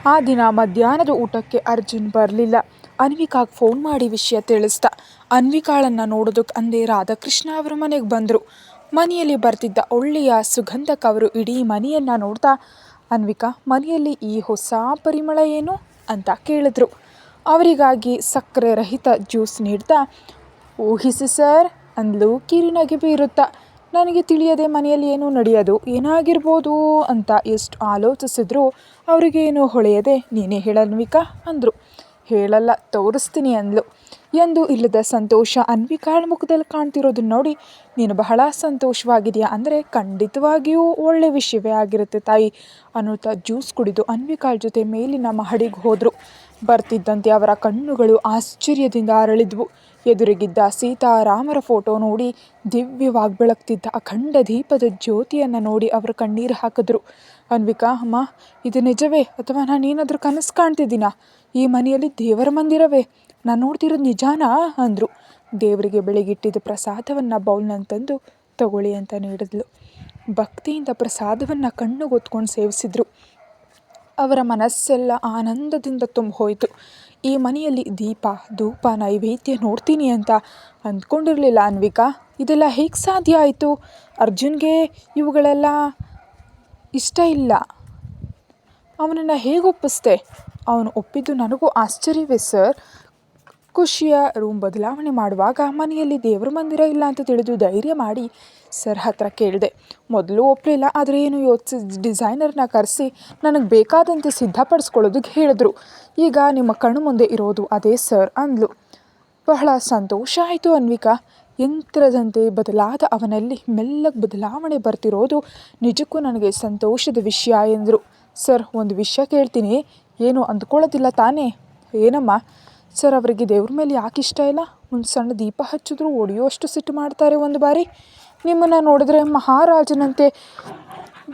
ಆ ದಿನ ಮಧ್ಯಾಹ್ನದ ಊಟಕ್ಕೆ ಅರ್ಜುನ್ ಬರಲಿಲ್ಲ. ಅನ್ವಿಕಾಗೆ ಫೋನ್ ಮಾಡಿ ವಿಷಯ ತಿಳಿಸ್ದ. ಅನ್ವಿಕಾಳನ್ನು ನೋಡೋದಕ್ಕೆ ಅಂದೇ ರಾಧಾಕೃಷ್ಣ ಅವರ ಮನೆಗೆ ಬಂದರು. ಮನೆಯಲ್ಲಿ ಬರ್ತಿದ್ದ ಒಳ್ಳೆಯ ಸುಗಂಧಕವರು ಇಡೀ ಮನೆಯನ್ನು ನೋಡ್ತಾ, ಅನ್ವಿಕಾ, ಮನೆಯಲ್ಲಿ ಈ ಹೊಸ ಪರಿಮಳ ಏನು ಅಂತ ಕೇಳಿದ್ರು. ಅವರಿಗಾಗಿ ಸಕ್ಕರೆ ರಹಿತ ಜ್ಯೂಸ್ ನೀಡ್ತಾ, ಊಹಿಸಿ ಸರ್ ಅಂದ್ಲು ಕಿರಿನಗೆ ಬೀರುತ್ತಾ. ನನಗೆ ತಿಳಿಯದೆ ಮನೆಯಲ್ಲಿ ಏನೂ ನಡೆಯೋದು ಏನಾಗಿರ್ಬೋದು ಅಂತ ಎಷ್ಟು ಆಲೋಚಿಸಿದ್ರು ಅವರಿಗೇನು ಹೊಳೆಯದೆ, ನೀನೇ ಹೇಳನ್ವಿಕಾ ಅಂದರು. ಹೇಳಲ್ಲ, ತೋರಿಸ್ತೀನಿ ಅಂದ್ಲು. ಎಂದು ಇಲ್ಲದ ಸಂತೋಷ ಅನ್ವಿಕಾಳ ಮುಖದಲ್ಲಿ ಕಾಣ್ತಿರೋದನ್ನ ನೋಡಿ, ನೀನು ಬಹಳ ಸಂತೋಷವಾಗಿದೆಯಾ ಅಂದರೆ ಖಂಡಿತವಾಗಿಯೂ ಒಳ್ಳೆ ವಿಷಯವೇ ಆಗಿರುತ್ತೆ ತಾಯಿ ಅನ್ನುತ್ತಾ ಜ್ಯೂಸ್ ಕುಡಿದು ಅನ್ವಿಕಾಳ ಜೊತೆ ಮೇಲಿನ ಮಹಡಿಗೆ ಹೋದರು. ಬರ್ತಿದ್ದಂತೆ ಅವರ ಕಣ್ಣುಗಳು ಆಶ್ಚರ್ಯದಿಂದ ಅರಳಿದ್ವು. ಎದುರಿಗಿದ್ದ ಸೀತಾರಾಮರ ಫೋಟೋ ನೋಡಿ ದಿವ್ಯವಾಗಿ ಬೆಳಗ್ತಿದ್ದ ಅಖಂಡ ದೀಪದ ಜ್ಯೋತಿಯನ್ನು ನೋಡಿ ಅವರು ಕಣ್ಣೀರು ಹಾಕಿದ್ರು. ಅನ್ವಿಕಾ, ಅಮ್ಮ, ಇದು ನಿಜವೇ ಅಥವಾ ನಾನೇನಾದರೂ ಕನಸು ಕಾಣ್ತಿದ್ದೀನಾ? ಈ ಮನೆಯಲ್ಲಿ ದೇವರ ಮಂದಿರವೇ, ನಾನು ನೋಡ್ತಿರೋದು ನಿಜಾನಾ ಅಂದರು. ದೇವರಿಗೆ ಬೆಳಗಿಟ್ಟಿದ್ದ ಪ್ರಸಾದವನ್ನು ಬೌಲ್ನಂತಂದು ತಗೊಳ್ಳಿ ಅಂತ ನೀಡಿದ್ಲು. ಭಕ್ತಿಯಿಂದ ಪ್ರಸಾದವನ್ನು ಕಣ್ಣುಗೊತ್ಕೊಂಡು ಸೇವಿಸಿದ್ರು. ಅವರ ಮನಸ್ಸೆಲ್ಲ ಆನಂದದಿಂದ ತುಂಬ ಹೋಯಿತು. ಈ ಮನೆಯಲ್ಲಿ ದೀಪ ಧೂಪ ನೈವೇದ್ಯ ನೋಡ್ತೀನಿ ಅಂತ ಅಂದ್ಕೊಂಡಿರಲಿಲ್ಲ ಅನ್ವಿಕಾ. ಇದೆಲ್ಲ ಹೇಗೆ ಸಾಧ್ಯ ಆಯಿತು? ಅರ್ಜುನ್ಗೆ ಇವುಗಳೆಲ್ಲ ಇಷ್ಟ ಇಲ್ಲ. ಅವನನ್ನು ಹೇಗೆ ಒಪ್ಪಿಸ್ದೆ? ಅವನು ಒಪ್ಪಿದ್ದು ನನಗೂ ಆಶ್ಚರ್ಯವೇ ಸರ್. ಖುಷಿಯ ರೂಮ್ ಬದಲಾವಣೆ ಮಾಡುವಾಗ ಮನೆಯಲ್ಲಿ ದೇವರ ಮಂದಿರ ಇಲ್ಲ ಅಂತ ತಿಳಿದು ಧೈರ್ಯ ಮಾಡಿ ಸರ್ ಹತ್ರ ಕೇಳಿದೆ. ಮೊದಲು ಒಪ್ಪಲಿಲ್ಲ, ಆದರೆ ಏನು ಯೋಚಿಸಿ ಡಿಸೈನರ್ನ ಕರೆಸಿ ನನಗೆ ಬೇಕಾದಂತೆ ಸಿದ್ಧಪಡಿಸ್ಕೊಳ್ಳೋದಕ್ಕೆ ಹೇಳಿದ್ರು. ಈಗ ನಿಮ್ಮ ಕಣ್ಣು ಮುಂದೆ ಇರೋದು ಅದೇ ಸರ್ ಅಂದ್ಲು. ಬಹಳ ಸಂತೋಷ ಆಯಿತು ಅನ್ವಿಕಾ. ಯಂತ್ರದಂತೆ ಬದಲಾದ ಅವನಲ್ಲಿ ಮೆಲ್ಲಗೆ ಬದಲಾವಣೆ ಬರ್ತಿರೋದು ನಿಜಕ್ಕೂ ನನಗೆ ಸಂತೋಷದ ವಿಷಯ ಎಂದರು. ಸರ್, ಒಂದು ವಿಷಯ ಕೇಳ್ತೀನಿ, ಏನು ಅಂದ್ಕೊಳ್ಳೋದಿಲ್ಲ ತಾನೇ? ಏನಮ್ಮ? ಸರ್, ಅವರಿಗೆ ದೇವ್ರ ಮೇಲೆ ಯಾಕೆ ಇಷ್ಟ ಇಲ್ಲ? ಒಂದು ಸಣ್ಣ ದೀಪ ಹಚ್ಚಿದ್ರು ಒಡೆಯುವಷ್ಟು ಸಿಟ್ಟು ಮಾಡ್ತಾರೆ. ಒಂದು ಬಾರಿ ನಿಮ್ಮನ್ನು ನೋಡಿದ್ರೆ ಮಹಾರಾಜನಂತೆ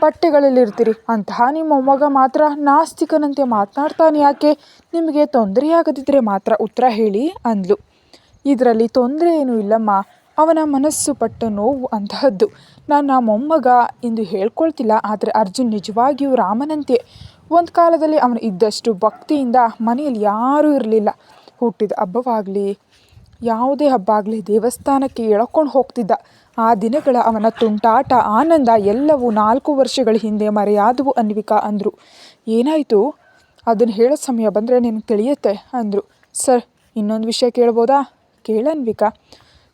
ಬಟ್ಟೆಗಳಲ್ಲಿರ್ತೀರಿ, ಅಂತಹ ನಿಮ್ಮ ಮೊಮ್ಮಗ ಮಾತ್ರ ನಾಸ್ತಿಕನಂತೆ ಮಾತನಾಡ್ತಾನೆ ಯಾಕೆ? ನಿಮಗೆ ತೊಂದರೆಯಾಗದಿದ್ದರೆ ಮಾತ್ರ ಉತ್ತರ ಹೇಳಿ ಅಂದ್ಲು. ಇದರಲ್ಲಿ ತೊಂದರೆ ಏನೂ ಇಲ್ಲಮ್ಮ, ಅವನ ಮನಸ್ಸು ಪಟ್ಟ ನೋವು ಅಂತಹದ್ದು. ನನ್ನ ಮೊಮ್ಮಗ ಎಂದು ಹೇಳ್ಕೊಳ್ತಿಲ್ಲ, ಆದರೆ ಅರ್ಜುನ್ ನಿಜವಾಗಿಯೂ ರಾಮನಂತೆ. ಒಂದು ಕಾಲದಲ್ಲಿ ಅವನು ಇದ್ದಷ್ಟು ಭಕ್ತಿಯಿಂದ ಮನೆಯಲ್ಲಿ ಯಾರೂ ಇರಲಿಲ್ಲ. ಹುಟ್ಟಿದ ಹಬ್ಬವಾಗಲಿ ಯಾವುದೇ ಹಬ್ಬ ಆಗಲಿ ದೇವಸ್ಥಾನಕ್ಕೆ ಎಳ್ಕೊಂಡು ಹೋಗ್ತಿದ್ದ. ಆ ದಿನಗಳ ಅವನ ತುಂಟಾಟ ಆನಂದ ಎಲ್ಲವೂ 4 ವರ್ಷಗಳ ಹಿಂದೆ ಮರೆಯಾದವು ಅನ್ವಿಕಾ ಅಂದರು. ಏನಾಯಿತು? ಅದನ್ನು ಹೇಳೋ ಸಮಯ ಬಂದರೆ ನಿನಗೆ ತಿಳಿಯುತ್ತೆ ಅಂದರು. ಸರ್, ಇನ್ನೊಂದು ವಿಷಯ ಕೇಳ್ಬೋದಾ? ಕೇಳನ್ವಿಕಾ.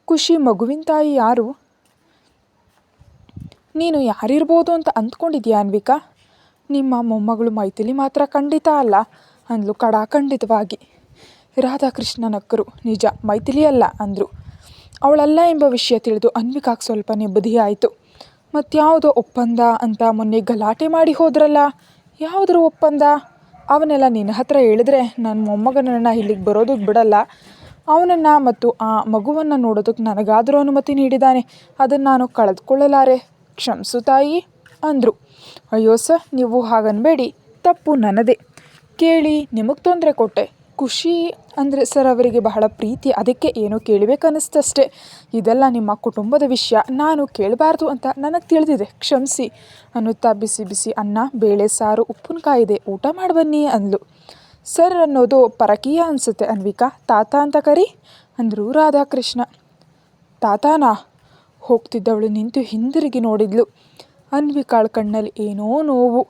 ಖುಷಿ ಮಗುವಿನ ತಾಯಿ ಯಾರು? ನೀನು ಯಾರಿರ್ಬೋದು ಅಂತ ಅಂದ್ಕೊಂಡಿದ್ಯಾ ಅನ್ವಿಕಾ? ನಿಮ್ಮ ಮೊಮ್ಮಗಳು ಮೈಥಿಲಿ ಮಾತ್ರ ಖಂಡಿತ ಅಲ್ಲ ಅಂದ್ಲು ಖಡಾಖಂಡಿತವಾಗಿ. ರಾಧಾಕೃಷ್ಣ ನಕ್ಕರು. ನಿಜ, ಮೈಥಿಲಿ ಅಲ್ಲ ಅಂದರು. ಅವಳಲ್ಲ ಎಂಬ ವಿಷಯ ತಿಳಿದು ಅನ್ವಿಕಾಗೆ ಸ್ವಲ್ಪ ನೆಮ್ಮದಿ ಆಯಿತು. ಮತ್ಯಾವುದೋ ಒಪ್ಪಂದ ಅಂತ ಮೊನ್ನೆ ಗಲಾಟೆ ಮಾಡಿ ಹೋದ್ರಲ್ಲ, ಯಾವುದ್ರ ಒಪ್ಪಂದ? ಅವನ್ನೆಲ್ಲ ನಿನ್ನ ಹತ್ರ ಹೇಳಿದ್ರೆ ನನ್ನ ಮೊಮ್ಮಗನನ್ನು ಇಲ್ಲಿಗೆ ಬರೋದಕ್ಕೆ ಬಿಡಲ್ಲ. ಅವನನ್ನು ಮತ್ತು ಆ ಮಗುವನ್ನು ನೋಡೋದಕ್ಕೆ ನನಗಾದರೂ ಅನುಮತಿ ನೀಡಿದ್ದಾನೆ. ಅದನ್ನು ನಾನು ಕಳೆದುಕೊಳ್ಳಲಾರೆ. ಕ್ಷಮಿಸು ತಾಯಿ ಅಂದರು. ಅಯ್ಯೋ ಸರ್, ನೀವು ಹಾಗನ್ಬೇಡಿ, ತಪ್ಪು ನನ್ನದೇ. ಕೇಳಿ ನಿಮಗೆ ತೊಂದರೆ ಕೊಟ್ಟೆ. ಖುಷಿ ಅಂದರೆ ಸರ್ ಅವರಿಗೆ ಬಹಳ ಪ್ರೀತಿ, ಅದಕ್ಕೆ ಏನೋ ಕೇಳಬೇಕನ್ನಿಸ್ತಷ್ಟೇ. ಇದೆಲ್ಲ ನಿಮ್ಮ ಕುಟುಂಬದ ವಿಷಯ, ನಾನು ಕೇಳಬಾರ್ದು ಅಂತ ನನಗೆ ತಿಳಿದಿದೆ, ಕ್ಷಮಿಸಿ ಅನ್ನುತ್ತಾ ಬಿಸಿ ಬಿಸಿ ಅನ್ನ, ಬೇಳೆ ಸಾರು, ಉಪ್ಪಿನಕಾಯಿ ಇದೆ, ಊಟ ಮಾಡಿ ಬನ್ನಿ ಅಂದ್ಲು. ಸರ್ ಅನ್ನೋದು ಪರಕೀಯ ಅನಿಸುತ್ತೆ ಅನ್ವಿಕಾ, ತಾತ ಅಂತ ಕರಿ ಅಂದರು ರಾಧಾಕೃಷ್ಣ. ತಾತಾನಾ? ಹೋಗ್ತಿದ್ದವಳು ನಿಂತು ಹಿಂದಿರುಗಿ ನೋಡಿದ್ಲು. ಅನ್ವಿಕಾಳ ಕಣ್ಣಲ್ಲಿ ಏನೋ ನೋವು.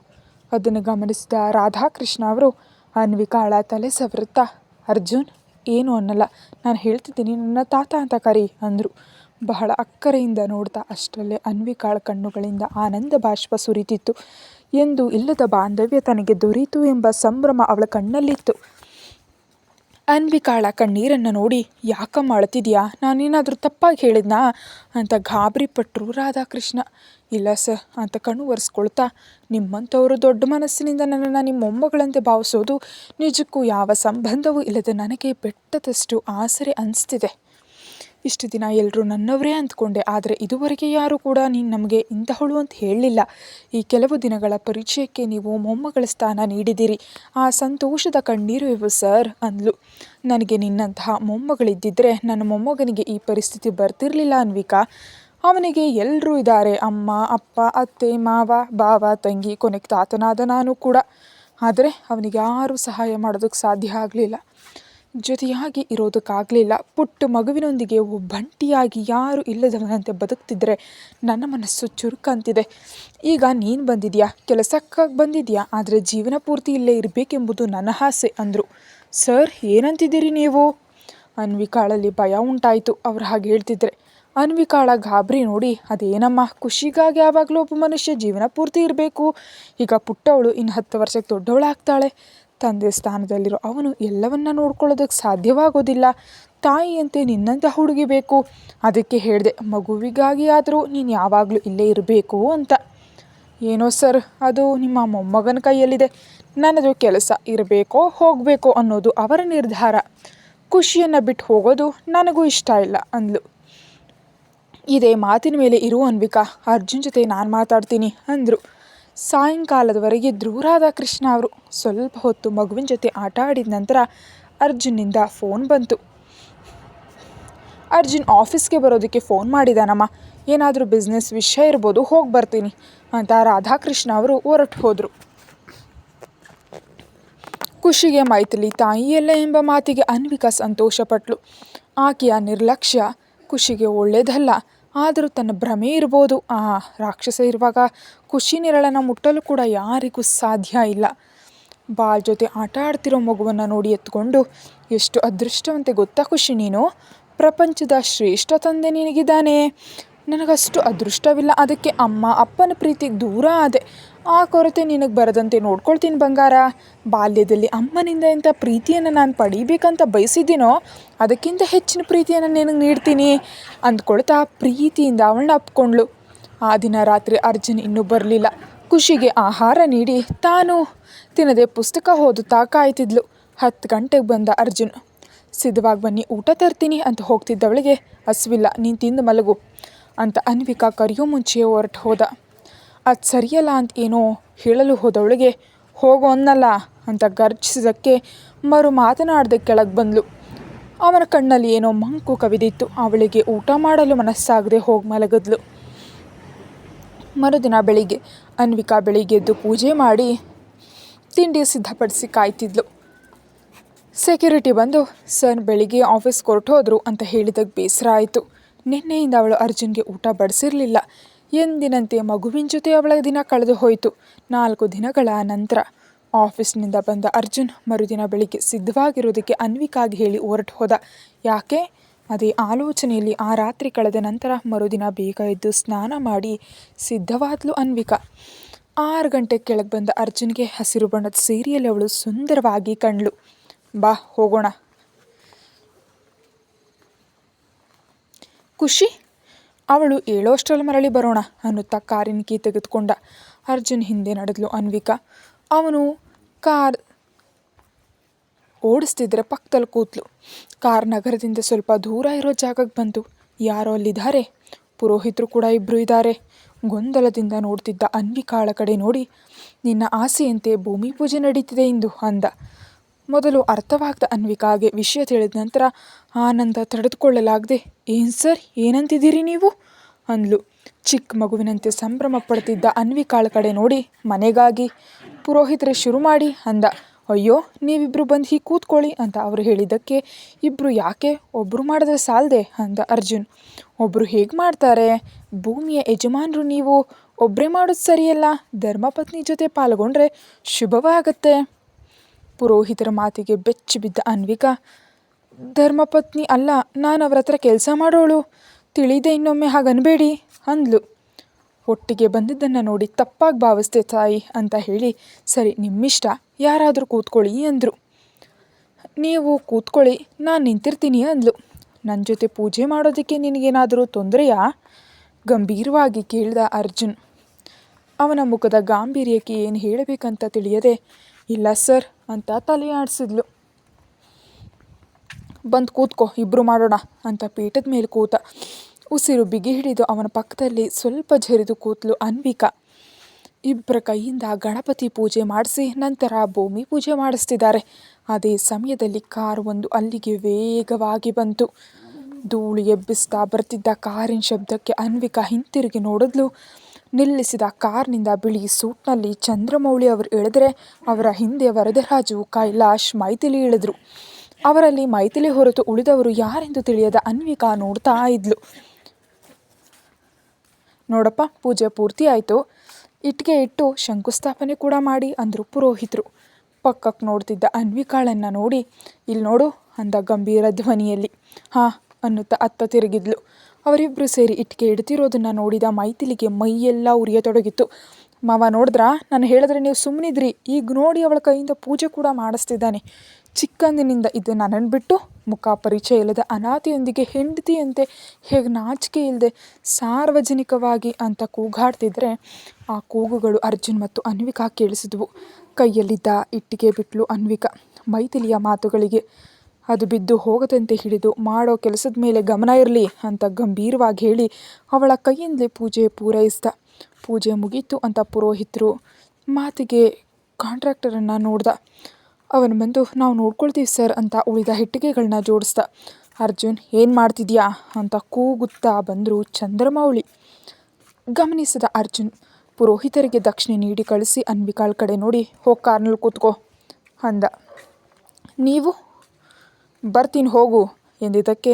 ಅದನ್ನು ಗಮನಿಸಿದ ರಾಧಾಕೃಷ್ಣ ಅವರು ಅನ್ವಿಕಾಳ ತಲೆ ಸವರುತ್ತಾ, ಅರ್ಜುನ್, ಏನು ಅನ್ನಲ್ಲ, ನಾನು ಹೇಳ್ತಿದ್ದೀನಿ, ನನ್ನ ತಾತ ಅಂತ ಕರಿ ಅಂದರು. ಬಹಳ ಅಕ್ಕರೆಯಿಂದ ನೋಡ್ತಾ ಅಷ್ಟರಲ್ಲೇ ಅನ್ವಿಕಾಳ ಕಣ್ಣುಗಳಿಂದ ಆನಂದ ಬಾಷ್ಪ ಸುರಿತಿತ್ತು. ಎಂದು ಇಲ್ಲದ ಬಾಂಧವ್ಯ ತನಗೆ ದೊರೀತು ಎಂಬ ಸಂಭ್ರಮ ಅವಳ ಕಣ್ಣಲ್ಲಿತ್ತು. ಅನ್ವಿಕಾಳ ಕಣ್ಣೀರನ್ನು ನೋಡಿ, ಯಾಕಮ್ಮ ಅಳ್ತಿದ್ಯಾ? ನಾನೇನಾದರೂ ತಪ್ಪಾಗಿ ಹೇಳಿದ್ನಾ ಅಂತ ಗಾಬರಿ ಪಟ್ಟರು ರಾಧಾಕೃಷ್ಣ. ಇಲ್ಲ ಸರ್ ಅಂತ ಕಣ್ಣು ಒರೆಸ್ಕೊಳ್ತಾ, ನಿಮ್ಮಂಥವರು ದೊಡ್ಡ ಮನಸ್ಸಿನಿಂದ ನನ್ನನ್ನು ನಿಮ್ಮ ಮೊಮ್ಮಗಳಂತೆ ಭಾವಿಸೋದು ನಿಜಕ್ಕೂ ಯಾವ ಸಂಬಂಧವೂ ಇಲ್ಲದ ನನಗೆ ಬೆಟ್ಟದಷ್ಟು ಆಸರೆ ಅನಿಸ್ತಿದೆ. ಇಷ್ಟು ದಿನ ಎಲ್ಲರೂ ನನ್ನವರೇ ಅಂದ್ಕೊಂಡೆ, ಆದರೆ ಇದುವರೆಗೆ ಯಾರೂ ಕೂಡ ನೀನು ನಮಗೆ ಇಂತಹಳು ಅಂತ ಹೇಳಲಿಲ್ಲ. ಈ ಕೆಲವು ದಿನಗಳ ಪರಿಚಯಕ್ಕೆ ನೀವು ಮೊಮ್ಮಗಳ ಸ್ಥಾನ ನೀಡಿದಿರಿ, ಆ ಸಂತೋಷದ ಕಣ್ಣೀರು ಇವು ಸರ್ ಅಂದ್ಲು. ನನಗೆ ನಿನ್ನಂತಹ ಮೊಮ್ಮಗಳಿದ್ದಿದ್ದರೆ ನನ್ನ ಮೊಮ್ಮಗನಿಗೆ ಈ ಪರಿಸ್ಥಿತಿ ಬರ್ತಿರಲಿಲ್ಲ ಅನ್ವಿಕಾ. ಅವನಿಗೆ ಎಲ್ಲರೂ ಇದ್ದಾರೆ, ಅಮ್ಮ, ಅಪ್ಪ, ಅತ್ತೆ, ಮಾವ, ಬಾವ, ತಂಗಿ, ಕೊನೆಗೆ ತಾತನಾದ ನಾನು ಕೂಡ. ಆದರೆ ಅವನಿಗೆ ಯಾರೂ ಸಹಾಯ ಮಾಡೋದಕ್ಕೆ ಸಾಧ್ಯ ಆಗಲಿಲ್ಲ. ಜೊತೆಯಾಗಿ ಇರೋದಕ್ಕಾಗಲಿಲ್ಲ. ಪುಟ್ಟ ಮಗುವಿನೊಂದಿಗೆ ಒಬ್ಬಂಟಿಯಾಗಿ ಯಾರು ಇಲ್ಲದವನಂತೆ ಬದುಕ್ತಿದ್ರೆ ನನ್ನ ಮನಸ್ಸು ಚುರುಕಂತಿದೆ. ಈಗ ನೀನು ಬಂದಿದೆಯಾ, ಕೆಲಸಕ್ಕಾಗಿ ಬಂದಿದೆಯಾ, ಆದರೆ ಜೀವನ ಪೂರ್ತಿ ಇಲ್ಲೇ ಇರಬೇಕೆಂಬುದು ನನ್ನ ಆಸೆ ಅಂದರು. ಸರ್, ಏನಂತಿದ್ದೀರಿ ನೀವು? ಅನ್ವಿಕಾಳಲ್ಲಿ ಭಯ ಉಂಟಾಯಿತು ಅವ್ರು ಹಾಗೆ ಹೇಳ್ತಿದ್ರೆ. ಅನ್ವಿಕಾಳ ಗಾಬರಿ ನೋಡಿ, ಅದೇನಮ್ಮ, ಖುಷಿಗಾಗಿ ಯಾವಾಗಲೂ ಒಬ್ಬ ಮನುಷ್ಯ ಜೀವನ ಪೂರ್ತಿ ಇರಬೇಕು? ಈಗ ಪುಟ್ಟವಳು ಇನ್ನು 10 ವರ್ಷಕ್ಕೆ ದೊಡ್ಡವಳಾಗ್ತಾಳೆ. ತಂದೆ ಸ್ಥಾನದಲ್ಲಿರೋ ಅವನು ಎಲ್ಲವನ್ನ ನೋಡ್ಕೊಳ್ಳೋದಕ್ಕೆ ಸಾಧ್ಯವಾಗೋದಿಲ್ಲ. ತಾಯಿಯಂತೆ ನಿನ್ನಂಥ ಹುಡುಗಿ ಬೇಕು. ಅದಕ್ಕೆ ಹೇಳಿದೆ, ಮಗುವಿಗಾಗಿ ಆದರೂ ನೀನು ಯಾವಾಗಲೂ ಇಲ್ಲೇ ಇರಬೇಕು ಅಂತ. ಏನೋ ಸರ್, ಅದು ನಿಮ್ಮ ಮೊಮ್ಮಗನ ಕೈಯಲ್ಲಿದೆ. ನನ್ನದು ಕೆಲಸ ಇರಬೇಕೋ ಹೋಗಬೇಕೋ ಅನ್ನೋದು ಅವರ ನಿರ್ಧಾರ. ಖುಷಿಯನ್ನು ಬಿಟ್ಟು ಹೋಗೋದು ನನಗೂ ಇಷ್ಟ ಇಲ್ಲ ಅಂದ್ಲು. ಇದೇ ಮಾತಿನ ಮೇಲೆ ಇರು ಅನ್ವಿಕಾ, ಅರ್ಜುನ್ ಜೊತೆ ನಾನು ಮಾತಾಡ್ತೀನಿ ಅಂದರು. ಸಾಯಂಕಾಲದವರೆಗಿದ್ದರು ರಾಧಾಕೃಷ್ಣ ಅವರು. ಸ್ವಲ್ಪ ಹೊತ್ತು ಮಗುವಿನ ಜೊತೆ ಆಟ ಆಡಿದ ನಂತರ ಅರ್ಜುನ್ನಿಂದ ಫೋನ್ ಬಂತು. ಅರ್ಜುನ್ ಆಫೀಸ್ಗೆ ಬರೋದಕ್ಕೆ ಫೋನ್ ಮಾಡಿದಾನಮ್ಮ, ಏನಾದರೂ ಬಿಸ್ನೆಸ್ ವಿಷಯ ಇರ್ಬೋದು, ಹೋಗಿ ಬರ್ತೀನಿ ಅಂತ ರಾಧಾಕೃಷ್ಣ ಅವರು ಹೊರಟು ಹೋದರು. ಖುಷಿಗೆ ಮೈಥಿಲಿ ತಾಯಿಯಲ್ಲ ಎಂಬ ಮಾತಿಗೆ ಅನ್ವಿಕಾ ಸಂತೋಷಪಟ್ಲು. ಆಕೆಯ ನಿರ್ಲಕ್ಷ್ಯ ಖುಷಿಗೆ ಒಳ್ಳೆಯದಲ್ಲ. ಆದರೂ ತನ್ನ ಭ್ರಮೆ ಇರ್ಬೋದು. ಆ ರಾಕ್ಷಸ ಇರುವಾಗ ಖುಷಿ ನೆರಳನ್ನು ಮುಟ್ಟಲು ಕೂಡ ಯಾರಿಗೂ ಸಾಧ್ಯ ಇಲ್ಲ. ಬಾಲ್ ಜೊತೆ ಆಟ ಆಡ್ತಿರೋ ಮಗುವನ್ನು ನೋಡಿ ಎತ್ಕೊಂಡು, ಎಷ್ಟು ಅದೃಷ್ಟವಂತೆ ಗೊತ್ತಾ ಖುಷಿ ನೀನು? ಪ್ರಪಂಚದ ಶ್ರೇಷ್ಠ ತಂದೆ ನಿನಗಿದ್ದಾನೆ. ನನಗಷ್ಟು ಅದೃಷ್ಟವಿಲ್ಲ. ಅದಕ್ಕೆ ಅಮ್ಮ ಅಪ್ಪನ ಪ್ರೀತಿಗೆ ದೂರ ಆದೆ. ಆ ಕೊರತೆ ನಿನಗೆ ಬರದಂತೆ ನೋಡ್ಕೊಳ್ತೀನಿ ಬಂಗಾರ. ಬಾಲ್ಯದಲ್ಲಿ ಅಮ್ಮನಿಂದ ಎಂಥ ಪ್ರೀತಿಯನ್ನು ನಾನು ಪಡೀಬೇಕಂತ ಬಯಸಿದ್ದೀನೋ ಅದಕ್ಕಿಂತ ಹೆಚ್ಚಿನ ಪ್ರೀತಿಯನ್ನು ನಿನಗೆ ನೀಡ್ತೀನಿ ಅಂದ್ಕೊಳ್ತಾ ಪ್ರೀತಿಯಿಂದ ಅವಳನ್ನ ಅಪ್ಕೊಂಡ್ಳು. ಆ ದಿನ ರಾತ್ರಿ ಅರ್ಜುನ್ ಇನ್ನೂ ಬರಲಿಲ್ಲ. ಖುಷಿಗೆ ಆಹಾರ ನೀಡಿ ತಾನು ತಿನ್ನದೆ ಪುಸ್ತಕ ಓದುತ್ತಾ ಕಾಯ್ತಿದ್ಲು. 10 ಗಂಟೆಗೆ ಬಂದ ಅರ್ಜುನ್. ಸಿದ್ಧವಾಗಿ ಬನ್ನಿ, ಊಟ ತರ್ತೀನಿ ಅಂತ ಹೋಗ್ತಿದ್ದವಳಿಗೆ, ಹಸಿವಿಲ್ಲ, ನೀನು ತಿಂದು ಮಲಗು ಅಂತ ಅನ್ವಿಕಾ ಕರೆಯೋ ಮುಂಚೆಯೇ ಹೊರಟು ಹೋದ. ಅದು ಸರಿಯಲ್ಲ ಅಂತ ಏನೋ ಹೇಳಲು ಹೋದವಳಿಗೆ, ಹೋಗೋ ಅನ್ನಲ್ಲ ಅಂತ ಗರ್ಜಿಸಿದ್ದಕ್ಕೆ ಮರು ಮಾತನಾಡದೆ ಕೆಳಗೆ ಬಂದಳು. ಅವನ ಕಣ್ಣಲ್ಲಿ ಏನೋ ಮಂಕು ಕವಿದಿತ್ತು. ಅವಳಿಗೆ ಊಟ ಮಾಡಲು ಮನಸ್ಸಾಗದೆ ಹೋಗಿ ಮಲಗಿದ್ಲು. ಮರುದಿನ ಬೆಳಿಗ್ಗೆ ಅನ್ವಿಕಾ ಬೆಳಿಗ್ಗೆ ಎದ್ದು ಪೂಜೆ ಮಾಡಿ ತಿಂಡಿ ಸಿದ್ಧಪಡಿಸಿ ಕಾಯ್ತಿದ್ಲು. ಸೆಕ್ಯೂರಿಟಿ ಬಂದು, ಸರ್ ಬೆಳಿಗ್ಗೆ ಆಫೀಸ್ಗೆ ಹೊರಟು ಹೋದರು ಅಂತ ಹೇಳಿದಾಗ ಬೇಸರ ಆಯಿತು. ನಿನ್ನೆಯಿಂದ ಅವಳು ಅರ್ಜುನ್ಗೆ ಊಟ ಬಡಿಸಿರಲಿಲ್ಲ. ಎಂದಿನಂತೆ ಮಗುವಿನ ಜೊತೆ ಅವಳ ದಿನ ಕಳೆದು ಹೋಯಿತು. 4 ದಿನಗಳ ನಂತರ ಆಫೀಸ್ನಿಂದ ಬಂದ ಅರ್ಜುನ್ ಮರುದಿನ ಬೆಳಿಗ್ಗೆ ಸಿದ್ಧವಾಗಿರೋದಕ್ಕೆ ಅನ್ವಿಕಾಗಿ ಹೇಳಿ ಹೊರಟು ಹೋದ. ಯಾಕೆ? ಅದೇ ಆಲೋಚನೆಯಲ್ಲಿ ಆ ರಾತ್ರಿ ಕಳೆದ ನಂತರ ಮರುದಿನ ಬೇಗ ಎದ್ದು ಸ್ನಾನ ಮಾಡಿ ಸಿದ್ಧವಾದ್ಲು ಅನ್ವಿಕಾ. 6 ಗಂಟೆಗೆ ಕೆಳಗೆ ಬಂದ ಅರ್ಜುನ್ಗೆ ಹಸಿರು ಬಣ್ಣದ ಸೀರೆಯಲ್ಲಿ ಅವಳು ಸುಂದರವಾಗಿ ಕಂಡ್ಳು. ಬಾ ಹೋಗೋಣ. ಖುಷಿ ಅವಳು ಹೇಳೋಷ್ಟರಲ್ಲಿ ಮರಳಿ ಬರೋಣ ಅನ್ನುತ್ತಾ ಕಾರಿನ ಕೀ ತೆಗೆದುಕೊಂಡ. ಅರ್ಜುನ್ ಹಿಂದೆ ನಡೆದ್ಲು ಅನ್ವಿಕಾ. ಅವನು ಕಾರ್ ಓಡಿಸ್ತಿದ್ರೆ ಪಕ್ಕದಲ್ಲಿ ಕೂತ್ಲು. ಕಾರ್ ನಗರದಿಂದ ಸ್ವಲ್ಪ ದೂರ ಇರೋ ಜಾಗಕ್ಕೆ ಬಂತು. ಯಾರೋ ಅಲ್ಲಿದ್ದಾರೆ. ಪುರೋಹಿತರು ಕೂಡ 2 ಇದ್ದಾರೆ. ಗೊಂದಲದಿಂದ ನೋಡ್ತಿದ್ದ ಅನ್ವಿಕಾಳ ಕಡೆ ನೋಡಿ, ನಿನ್ನ ಆಸೆಯಂತೆ ಭೂಮಿ ಪೂಜೆ ನಡೀತಿದೆ ಇಂದು ಅಂದ. ಮೊದಲು ಅರ್ಥವಾಗದ ಅನ್ವಿಕಾಗೆ ವಿಷಯ ತಿಳಿದ ನಂತರ ಆನಂದ ತಡೆದುಕೊಳ್ಳಲಾಗದೆ, ಏನು ಸರ್, ಏನಂತಿದ್ದೀರಿ ನೀವು ಅಂದ್ಲು. ಚಿಕ್ಕ ಮಗುವಿನಂತೆ ಸಂಭ್ರಮ ಪಡ್ತಿದ್ದ ಅನ್ವಿಕಾಳ ಕಡೆ ನೋಡಿ, ಮನೆಗಾಗಿ ಪುರೋಹಿತರೆ ಶುರು ಮಾಡಿ ಅಂದ. ಅಯ್ಯೋ, ನೀವಿಬ್ಬರು ಬಂದು ಹೀಗೆ ಕೂತ್ಕೊಳ್ಳಿ ಅಂತ ಅವರು ಹೇಳಿದ್ದಕ್ಕೆ, 2 ಯಾಕೆ, ಒಬ್ಬರು ಮಾಡಿದ್ರೆ ಸಾಲದೆ ಅಂದ ಅರ್ಜುನ್. ಒಬ್ಬರು ಹೇಗೆ ಮಾಡ್ತಾರೆ? ಭೂಮಿಯ ಯಜಮಾನರು ನೀವು, ಒಬ್ಬರೇ ಮಾಡೋದು ಸರಿಯಲ್ಲ. ಧರ್ಮಪತ್ನಿ ಜೊತೆ ಪಾಲ್ಗೊಂಡ್ರೆ ಶುಭವಾಗತ್ತೆ. ಪುರೋಹಿತರ ಮಾತಿಗೆ ಬೆಚ್ಚಿ ಬಿದ್ದ ಅನ್ವಿಕಾ, ಧರ್ಮಪತ್ನಿ ಅಲ್ಲ, ನಾನು ಅವ್ರ ಹತ್ರ ಕೆಲಸ ಮಾಡೋಳು, ತಿಳಿದೆ ಇನ್ನೊಮ್ಮೆ ಹಾಗನ್ಬೇಡಿ ಅಂದ್ಲು. ಒಟ್ಟಿಗೆ ಬಂದಿದ್ದನ್ನು ನೋಡಿ ತಪ್ಪಾಗಿ ಭಾವಿಸ್ದೆ ತಾಯಿ ಅಂತ ಹೇಳಿ, ಸರಿ ನಿಮ್ಮಿಷ್ಟ, ಯಾರಾದರೂ ಕೂತ್ಕೊಳ್ಳಿ ಅಂದರು. ನೀವು ಕೂತ್ಕೊಳ್ಳಿ, ನಾನು ನಿಂತಿರ್ತೀನಿ ಅಂದ್ಲು. ನನ್ನ ಜೊತೆ ಪೂಜೆ ಮಾಡೋದಕ್ಕೆ ನಿನಗೇನಾದರೂ ತೊಂದರೆಯಾ ಗಂಭೀರವಾಗಿ ಕೇಳಿದ ಅರ್ಜುನ್. ಅವನ ಮುಖದ ಗಾಂಭೀರ್ಯಕ್ಕೆ ಏನು ಹೇಳಬೇಕಂತ ತಿಳಿಯದೆ, ಇಲ್ಲ ಸರ್ ಅಂತ ತಲೆ ಆಡಿಸಿದ್ಲು. ಬಂದು ಕೂತ್ಕೋ, 2 ಮಾಡೋಣ ಅಂತ ಪೀಠದ ಮೇಲೆ ಕೂತ. ಉಸಿರು ಬಿಗಿ ಹಿಡಿದು ಅವನ ಪಕ್ಕದಲ್ಲಿ ಸ್ವಲ್ಪ ಜರಿದು ಕೂತ್ಲು ಅನ್ವಿಕಾ. 2 ಕೈಯಿಂದ ಗಣಪತಿ ಪೂಜೆ ಮಾಡಿಸಿ ನಂತರ ಭೂಮಿ ಪೂಜೆ ಮಾಡಿಸ್ತಿದ್ದಾರೆ. ಅದೇ ಸಮಯದಲ್ಲಿ ಕಾರ್ ಒಂದು ಅಲ್ಲಿಗೆ ವೇಗವಾಗಿ ಬಂತು. ಧೂಳು ಎಬ್ಬಿಸ್ತಾ ಬರ್ತಿದ್ದ ಕಾರಿನ ಶಬ್ದಕ್ಕೆ ಅನ್ವಿಕಾ ಹಿಂತಿರುಗಿ ನೋಡಿದ್ಲು. ನಿಲ್ಲಿಸಿದ ಕಾರ್ನಿಂದ ಬಿಳಿ ಸೂಟ್ನಲ್ಲಿ ಚಂದ್ರಮೌಳಿ ಅವರು ಇಳಿದರೆ ಅವರ ಹಿಂದೆ ವರದರಾಜು, ಕೈಲಾಶ್, ಮೈಥಿಲಿ ಇಳಿದ್ರು. ಅವರಲ್ಲಿ ಮೈಥಿಲಿ ಹೊರತು ಉಳಿದವರು ಯಾರೆಂದು ತಿಳಿಯದ ಅನ್ವಿಕಾ ನೋಡ್ತಾ ಇದ್ಲು. ನೋಡಪ್ಪ, ಪೂಜೆ ಪೂರ್ತಿ ಆಯಿತು, ಇಟ್ಟಿಗೆ ಇಟ್ಟು ಶಂಕುಸ್ಥಾಪನೆ ಕೂಡ ಮಾಡಿ ಅಂದರು ಪುರೋಹಿತರು. ಪಕ್ಕಕ್ಕೆ ನೋಡ್ತಿದ್ದ ಅನ್ವಿಕಾಳನ್ನು ನೋಡಿ, ಇಲ್ಲಿ ನೋಡು ಅಂದ ಗಂಭೀರ ಧ್ವನಿಯಲ್ಲಿ. ಹಾಂ ಅನ್ನುತ್ತಾ ಅತ್ತ ತಿರುಗಿದ್ಲು. ಅವರಿಬ್ಬರು ಸೇರಿ ಇಟ್ಟಿಗೆ ಇಡ್ತಿರೋದನ್ನು ನೋಡಿದ ಮೈಥಿಲಿಗೆ ಮೈಯೆಲ್ಲ ಉರಿಯತೊಡಗಿತ್ತು. ಮಾವ ನೋಡಿದ್ರಾ, ನಾನು ಹೇಳಿದ್ರೆ ನೀವು ಸುಮ್ಮನಿದ್ರಿ, ಈಗ ನೋಡಿ ಅವಳ ಕೈಯಿಂದ ಪೂಜೆ ಕೂಡ ಮಾಡಿಸ್ತಿದ್ದಾನೆ. ಚಿಕ್ಕಂದಿನಿಂದ ಇದು ನನ್ನನ್ನು ಬಿಟ್ಟು ಮುಖ ಪರಿಚಯ ಇಲ್ಲದ ಅನಾಥೆಯೊಂದಿಗೆ ಹೆಂಡತಿಯಂತೆ ಹೇಗೆ ನಾಚಿಕೆ ಇಲ್ಲದೆ ಸಾರ್ವಜನಿಕವಾಗಿ ಅಂತ ಕೂಗಾಡ್ತಿದ್ರೆ ಆ ಕೂಗುಗಳು ಅರ್ಜುನ್ ಮತ್ತು ಅನ್ವಿಕಾ ಕೇಳಿಸಿದ್ವು. ಕೈಯಲ್ಲಿದ್ದ ಇಟ್ಟಿಗೆ ಬಿಟ್ಲು ಅನ್ವಿಕಾ. ಮೈಥಿಲಿಯ ಮಾತುಗಳಿಗೆ ಅದು ಬಿದ್ದು ಹೋಗದಂತೆ ಹಿಡಿದು, ಮಾಡೋ ಕೆಲಸದ ಮೇಲೆ ಗಮನ ಇರಲಿ ಅಂತ ಗಂಭೀರವಾಗಿ ಹೇಳಿ ಅವಳ ಕೈಯಿಂದಲೇ ಪೂಜೆ ಪೂರೈಸಿದ. ಪೂಜೆ ಮುಗೀತು ಅಂತ ಪುರೋಹಿತರು ಮಾತಿಗೆ ಕಾಂಟ್ರಾಕ್ಟರನ್ನು ನೋಡ್ದ. ಅವನು ಬಂದು, ನಾವು ನೋಡ್ಕೊಳ್ತೀವಿ ಸರ್ ಅಂತ ಉಳಿದ ಇಟ್ಟಿಗೆಗಳನ್ನ ಜೋಡಿಸ್ದ. ಅರ್ಜುನ್, ಏನು ಮಾಡ್ತಿದ್ಯಾ ಅಂತ ಕೂಗುತ್ತಾ ಬಂದರು ಚಂದ್ರಮೌಳಿ. ಗಮನಿಸಿದ ಅರ್ಜುನ್ ಪುರೋಹಿತರಿಗೆ ದಕ್ಷಿಣೆ ನೀಡಿ ಕಳಿಸಿ ಅನ್ವಿಕಾಳ ಕಡೆ ನೋಡಿ, ಹೋಗಿ ಕಾರ್ನಲ್ಲಿ ಕೂತ್ಕೋ ಅಂದ. ನೀವು ಬರ್ತೀನಿ ಹೋಗು ಎಂದಿದ್ದಕ್ಕೆ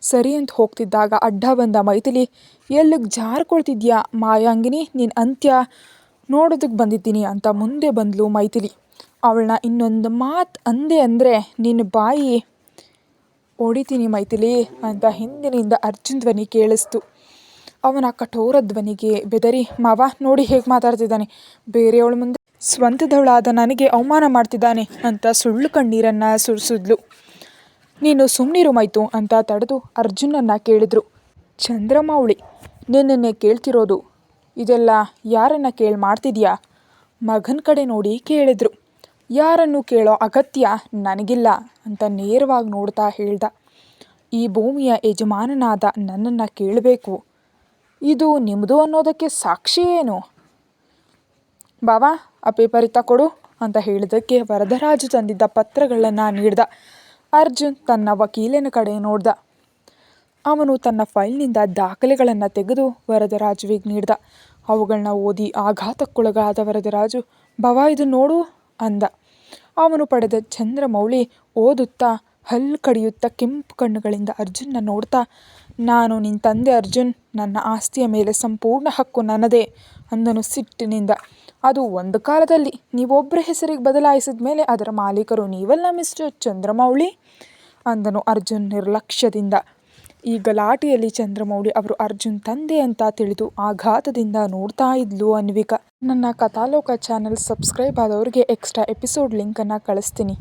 ಸರಿ ಅಂತ ಹೋಗ್ತಿದ್ದಾಗ ಅಡ್ಡ ಬಂದ ಮೈಥಿಲಿ, ಎಲ್ಲಿಗೆ ಜಾರ್ಕೊಳ್ತಿದ್ಯಾ ಮಾಯಾಂಗಿನಿ, ನಿನ್ನ ಅಂತ್ಯ ನೋಡೋದಕ್ಕೆ ಬಂದಿದ್ದೀನಿ ಅಂತ ಮುಂದೆ ಬಂದಳು ಮೈಥಿಲಿ. ಅವಳನ್ನ ಇನ್ನೊಂದು ಮಾತು ಅಂದೆ ಅಂದರೆ ನಿನ್ನ ಬಾಯಿ ಹೊಡಿತೀನಿ ಮೈಥಿಲಿ ಅಂತ ಹಿಂದಿನಿಂದ ಅರ್ಜುನ್ ಧ್ವನಿ ಕೇಳಿಸ್ತು. ಅವನ ಕಠೋರ ಧ್ವನಿಗೆ ಬೆದರಿ, ಮಾವ ನೋಡಿ ಹೇಗೆ ಮಾತಾಡ್ತಿದ್ದಾನೆ, ಬೇರೆಯವಳ ಮುಂದೆ ಸ್ವಂತದವಳಾದ ನನಗೆ ಅವಮಾನ ಮಾಡ್ತಿದ್ದಾನೆ ಅಂತ ಸುಳ್ಳು ಕಣ್ಣೀರನ್ನು ಸುರಿಸಿದ್ಲು. ನೀನು ಸುಮ್ಮನಿರು ಮೈತು ಅಂತ ತಡೆದು ಅರ್ಜುನನ್ನು ಕೇಳಿದ್ರು. ಚಂದ್ರಮೌಳಿ, ನಿನ್ನನ್ನೇ ಕೇಳ್ತಿರೋದು, ಇದೆಲ್ಲ ಯಾರನ್ನು ಕೇಳಿ ಮಾಡ್ತಿದ್ಯಾ? ಮಗನ ಕಡೆ ನೋಡಿ ಕೇಳಿದ್ರು. ಯಾರನ್ನು ಕೇಳೋ ಅಗತ್ಯ ನನಗಿಲ್ಲ ಅಂತ ನೇರವಾಗಿ ನೋಡ್ತಾ ಹೇಳ್ದ. ಈ ಭೂಮಿಯ ಯಜಮಾನನಾದ ನನ್ನನ್ನು ಕೇಳಬೇಕು, ಇದು ನಿಮ್ಮದು ಅನ್ನೋದಕ್ಕೆ ಸಾಕ್ಷಿ ಏನು? ಬಾವಾ, ಆ ಪೇಪರ್ ಕೊಡು ಅಂತ ಹೇಳಿದ್ದಕ್ಕೆ ವರದರಾಜು ತಂದಿದ್ದ ಪತ್ರಗಳನ್ನು ನೀಡ್ದ. ಅರ್ಜುನ್ ತನ್ನ ವಕೀಲನ ಕಡೆ ನೋಡ್ದ. ಅವನು ತನ್ನ ಫೈಲ್ನಿಂದ ದಾಖಲೆಗಳನ್ನು ತೆಗೆದು ವರದರಾಜುವಿಗೆ ನೀಡ್ದ. ಅವುಗಳನ್ನ ಓದಿ ಆಘಾತಕ್ಕೊಳಗಾದ ವರದರಾಜು, ಬಾವಾ ಇದು ನೋಡು ಅಂದ. ಅವನು ಪಡೆದ ಚಂದ್ರಮೌಳಿ ಓದುತ್ತಾ ಹಲ್ಲು ಕಡಿಯುತ್ತಾ ಕೆಂಪು ಕಣ್ಣುಗಳಿಂದ ಅರ್ಜುನ್ನ ನೋಡ್ತಾ, ನಾನು ನಿನ್ನ ತಂದೆ ಅರ್ಜುನ್, ನನ್ನ ಆಸ್ತಿಯ ಮೇಲೆ ಸಂಪೂರ್ಣ ಹಕ್ಕು ನನ್ನದೇ ಅಂದನು ಸಿಟ್ಟಿನಿಂದ. ಅದು ಒಂದು ಕಾಲದಲ್ಲಿ ನೀವೊಬ್ಬರ ಹೆಸರಿಗೆ ಬದಲಾಯಿಸಿದ ಮೇಲೆ ಅದರ ಮಾಲೀಕರು ನೀವಲ್ಲ ಮಿಸ್ಟರ್ ಚಂದ್ರಮೌಳಿ ಅಂದನು ಅರ್ಜುನ್ ನಿರ್ಲಕ್ಷ್ಯದಿಂದ. ಈ ಗಲಾಟೆಯಲ್ಲಿ ಚಂದ್ರಮೌಳಿ ಅವರು ಅರ್ಜುನ್ ತಂದೆ ಅಂತ ತಿಳಿದು ಆಘಾತದಿಂದ ನೋಡ್ತಾ ಇದ್ಲು ಅನ್ವಿಕಾ. ನನ್ನ ಕಥಾಲೋಕ ಚಾನಲ್ ಸಬ್ಸ್ಕ್ರೈಬ್ ಆದವ್ರಿಗೆ ಎಕ್ಸ್ಟ್ರಾ ಎಪಿಸೋಡ್ ಲಿಂಕನ್ನು ಕಳಿಸ್ತೀನಿ.